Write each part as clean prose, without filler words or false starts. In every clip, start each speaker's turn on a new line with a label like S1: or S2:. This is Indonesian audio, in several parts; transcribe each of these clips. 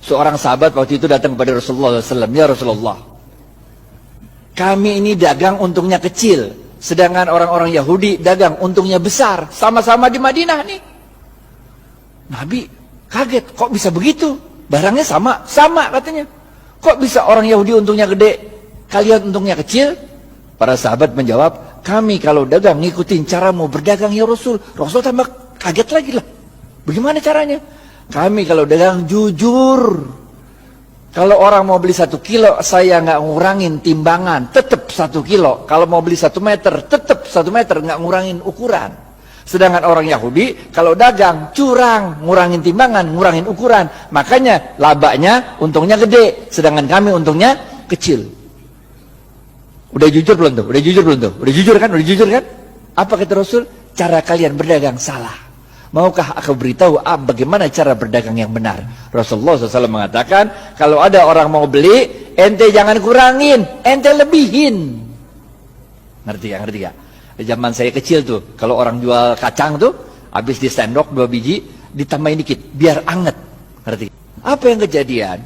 S1: Seorang sahabat waktu itu datang kepada Rasulullah SAW. Ya Rasulullah, kami ini dagang untungnya kecil, sedangkan orang-orang Yahudi dagang untungnya besar. Sama-sama di Madinah nih. Nabi kaget, kok bisa begitu? Barangnya sama, sama katanya. Kok bisa orang Yahudi untungnya gede, kalian untungnya kecil? Para sahabat menjawab, kami kalau dagang ngikutin caramu berdagang ya Rasul. Rasul tambah kaget lagi lah. Bagaimana caranya? Kami kalau dagang jujur. Kalau orang mau beli 1 kilo, saya nggak ngurangin timbangan, tetap 1 kilo. Kalau mau beli 1 meter, tetap 1 meter, nggak ngurangin ukuran. Sedangkan orang Yahudi, kalau dagang, curang, ngurangin timbangan, ngurangin ukuran. Makanya labanya, untungnya gede. Sedangkan kami untungnya kecil. Udah jujur belum tuh? Udah jujur belum tuh? Udah jujur kan? Udah jujur kan? Apa kata Rasul? Cara kalian berdagang salah. Maukah aku beritahu bagaimana cara berdagang yang benar? Rasulullah SAW mengatakan, kalau ada orang mau beli, ente jangan kurangin, ente lebihin. Ngerti ya? Ngerti ya? Zaman saya kecil tuh, kalau orang jual kacang tuh, habis di sendok 2 biji, ditambahin dikit, biar anget. Ngerti? Apa yang kejadian?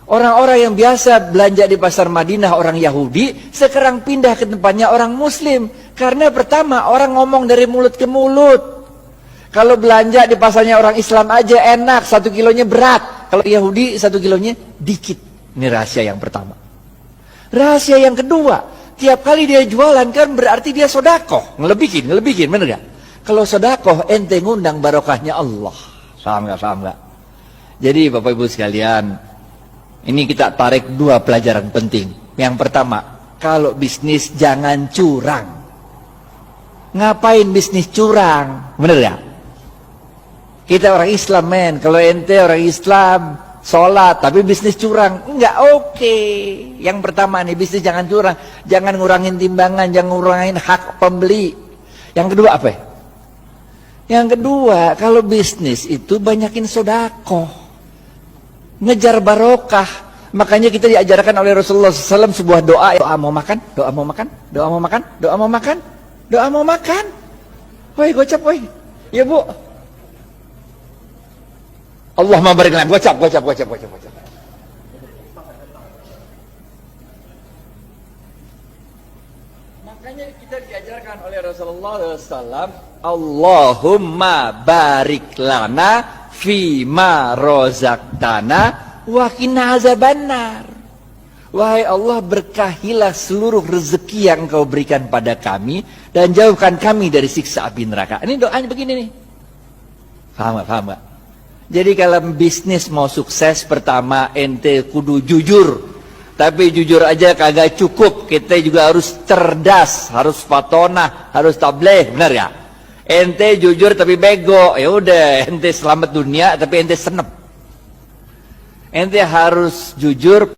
S1: Orang-orang yang biasa belanja di pasar Madinah, orang Yahudi, sekarang pindah ke tempatnya orang Muslim. Karena pertama, orang ngomong dari mulut ke mulut. Kalau belanja di pasarnya orang Islam aja enak, 1 kilonya berat. Kalau Yahudi 1 kilonya dikit. Ini rahasia yang pertama. Rahasia yang kedua, tiap kali dia jualan kan berarti dia sodakoh. Ngelebihin, bener gak? Kalau sodakoh ente ngundang barokahnya Allah. Paham gak? Jadi Bapak Ibu sekalian, ini kita tarik 2 pelajaran penting. Yang pertama, kalau bisnis jangan curang. Ngapain bisnis curang? Bener gak? Kita orang Islam men, kalau ente orang Islam sholat tapi bisnis curang, enggak oke. Yang pertama nih, bisnis jangan curang, jangan ngurangin timbangan, jangan ngurangin hak pembeli. Yang kedua apa ya? Yang kedua, kalau bisnis itu banyakin sodakoh, ngejar barokah. Makanya kita diajarkan oleh Rasulullah SAW sebuah doa. Doa mau makan, doa mau makan, doa mau makan, doa mau makan, doa mau makan. Woi gocap woi, ya bu. Allah barik lana, gocap. Makanya kita diajarkan oleh Rasulullah SAW, Allahumma barik lana fima rozaqtana wa qina azabannar. Wahai Allah, berkahilah seluruh rezeki yang Engkau berikan pada kami dan jauhkan kami dari siksa api neraka. Ini doanya begini nih. Paham gak? Jadi kalau bisnis mau sukses, pertama ente kudu jujur. Tapi jujur aja kagak cukup, kita juga harus cerdas, harus fatonah, harus tabligh, benar ya? Ente jujur tapi bego, ya udah ente selamat dunia tapi ente senep. Ente harus jujur,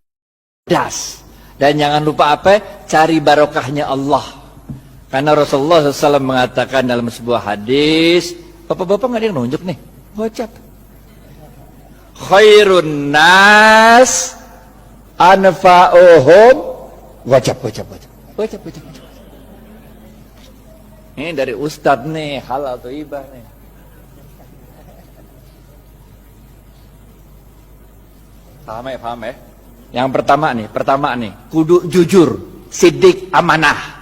S1: cerdas, dan jangan lupa apa? Cari barokahnya Allah. Karena Rasulullah SAW mengatakan dalam sebuah hadis, bapak-bapak nggak ada yang nunjuk nih, gocap. Khairun nas anfa'uhum wajab. Ini dari Ustadz nih, halal atau ibah nih. Paham ya? Yang pertama nih, kudu jujur, sidik amanah.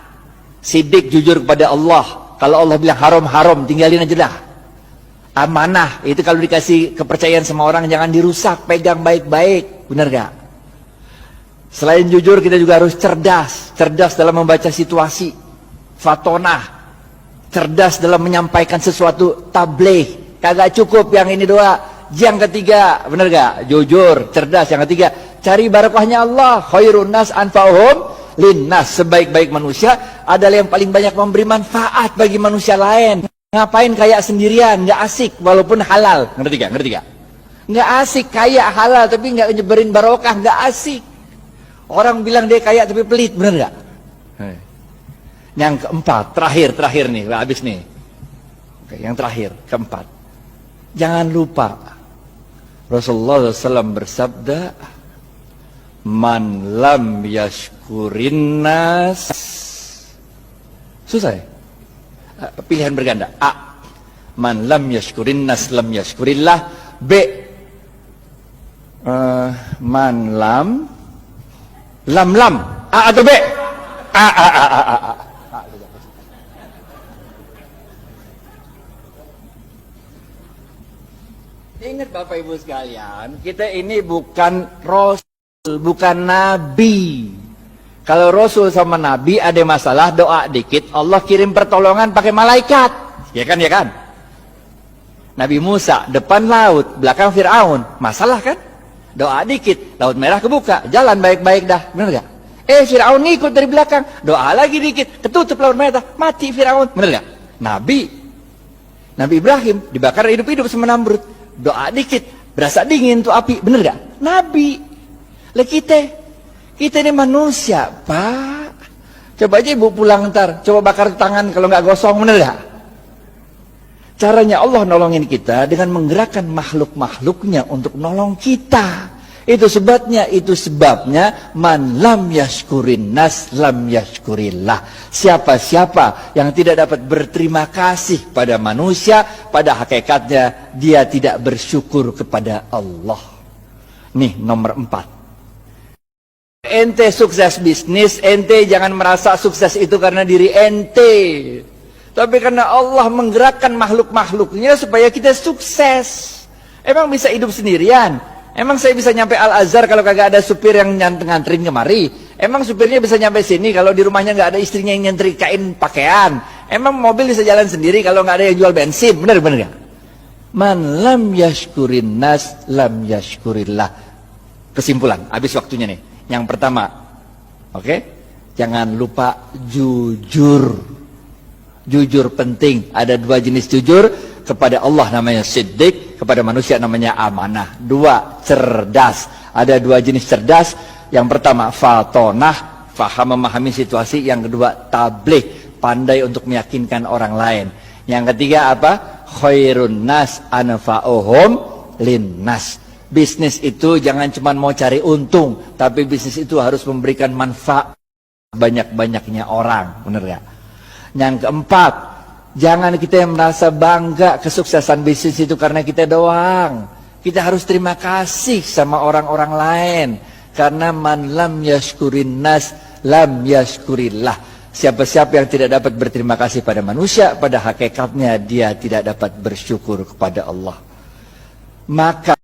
S1: Sidik jujur kepada Allah. Kalau Allah bilang haram, tinggalin aja dah. Amanah, itu kalau dikasih kepercayaan sama orang jangan dirusak, pegang baik-baik, benar gak? Selain jujur kita juga harus cerdas dalam membaca situasi, fatonah, cerdas dalam menyampaikan sesuatu, tabligh. Kagak cukup yang ini doa. Yang ketiga, benar gak? Jujur, cerdas. Yang ketiga, cari barokahnya Allah. Khairun nas anfa'uhum linnas. Sebaik-baik manusia adalah yang paling banyak memberi manfaat bagi manusia lain. Ngapain kaya sendirian, nggak asik walaupun halal. Ngerti gak? Nggak asik kaya halal tapi nggak nyebarin barokah, nggak asik. Orang bilang dia kaya tapi pelit, bener gak? Yang keempat, terakhir nih, habis nih. Oke, yang terakhir, keempat. Jangan lupa Rasulullah SAW bersabda, man lam yashkurin nas. Susah ya? Pilihan berganda. A, man lam yashkurin nas lam yashkurillah. B, Man lam A atau B? A. Ingat Bapak Ibu sekalian, kita ini bukan Rasul, bukan Nabi. Kalau Rasul sama Nabi ada masalah, doa dikit, Allah kirim pertolongan pakai malaikat. Ya kan, ya kan? Nabi Musa, depan laut, belakang Fir'aun. Masalah kan? Doa dikit, laut merah kebuka, jalan baik-baik dah. Bener gak? Fir'aun ngikut dari belakang, doa lagi dikit, ketutup laut merah, mati Fir'aun. Bener gak? Nabi Ibrahim, dibakar hidup-hidup sama Namrud. Doa dikit, berasa dingin tuh api. Bener gak? Nabi. Lah kita ini manusia, Pak. Coba aja ibu pulang ntar, coba bakar tangan kalau nggak gosong, bener gak? Caranya Allah nolongin kita dengan menggerakkan makhluk-makhluknya untuk nolong kita. Itu sebabnya man lam yashkurin nas lam yashkurillah. Siapa-siapa yang tidak dapat berterima kasih pada manusia, pada hakikatnya dia tidak bersyukur kepada Allah. Nih nomor 4. Ente sukses bisnis, ente jangan merasa sukses itu karena diri ente, tapi karena Allah menggerakkan makhluk-makhluknya supaya kita sukses. Emang bisa hidup sendirian? Emang saya bisa nyampe Al-Azhar kalau kagak ada supir yang nganterin kemari? Emang supirnya bisa nyampe sini kalau di rumahnya nggak ada istrinya yang nyetrikain pakaian? Emang mobil bisa jalan sendiri kalau nggak ada yang jual bensin? Bener gak? Man lam yashkurin nas lam yashkurillah. Kesimpulan, habis waktunya nih. Yang pertama, oke? Jangan lupa jujur. Jujur penting. Ada 2 jenis jujur. Kepada Allah namanya siddiq, kepada manusia namanya amanah. 2, cerdas. Ada 2 jenis cerdas. Yang pertama, fatonah, faham memahami situasi. Yang kedua, tabligh, pandai untuk meyakinkan orang lain. Yang ketiga apa? Khairun nas anfa'uhum linnas. Bisnis itu jangan cuma mau cari untung, tapi bisnis itu harus memberikan manfaat banyak-banyaknya orang. Bener ya? Yang keempat, jangan kita yang merasa bangga kesuksesan bisnis itu karena kita doang. Kita harus terima kasih sama orang-orang lain. Karena man lam yashkurin nas lam yashkurillah. Siapa-siapa yang tidak dapat berterima kasih pada manusia, pada hakikatnya dia tidak dapat bersyukur kepada Allah. Maka